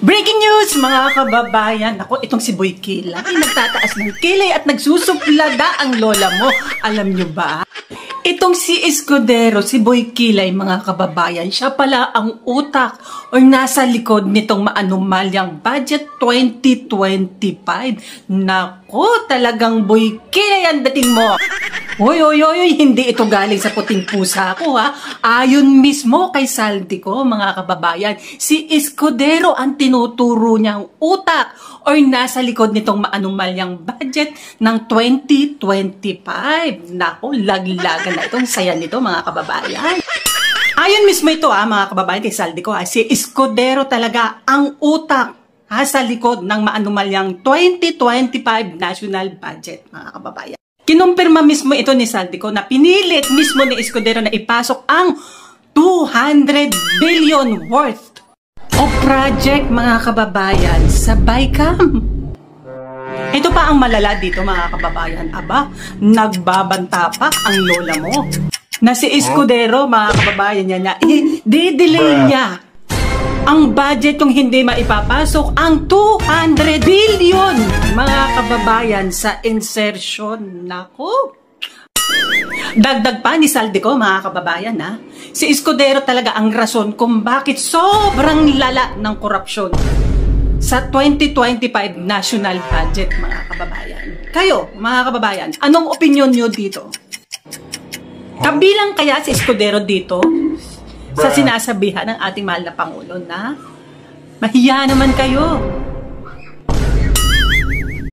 Breaking news mga kababayan. Ako, itong si Boy Kilay nagtataas ng kilay at nagsusuplada ang lola mo. Alam nyo ba? Itong si Escudero, si Boy Kilay mga kababayan, siya pala ang utak o nasa likod nitong maanumalyang budget 2025. Nako, talagang Boy Kilay ang dating mo. Hoy, hindi ito galing sa puting pusa ko ha. Ayon mismo kay Saldico mga kababayan, si Escudero ang tinuturo niyang utak o nasa likod nitong maanumalyang budget ng 2025. Nako, laglagan na itong saya nito mga kababayan. Ayon mismo ito mga kababayan kay Saldico si Escudero talaga ang utak sa likod ng maanumalyang 2025 national budget mga kababayan. Kinumpirma mismo ito ni Saldico na pinilit mismo ni Escudero na ipasok ang 200 billion worth o project mga kababayan sa BICAM. Ito pa ang malala dito mga kababayan. Aba, nagbabantapak ang lola mo na si Escudero mga kababayan niya di-delay niya ang budget yung hindi maipapasok ang 200 billion mga kababayan sa insertion. Nako, dagdag pa ni Saldico mga kababayan si Escudero talaga ang rason kung bakit sobrang lala ng korupsyon sa 2025 national budget mga kababayan. Kayo mga kababayan, anong opinion nyo dito? Kabilang kaya si Escudero dito sa sinasabihan ng ating mahal na Pangulo na mahiya naman kayo?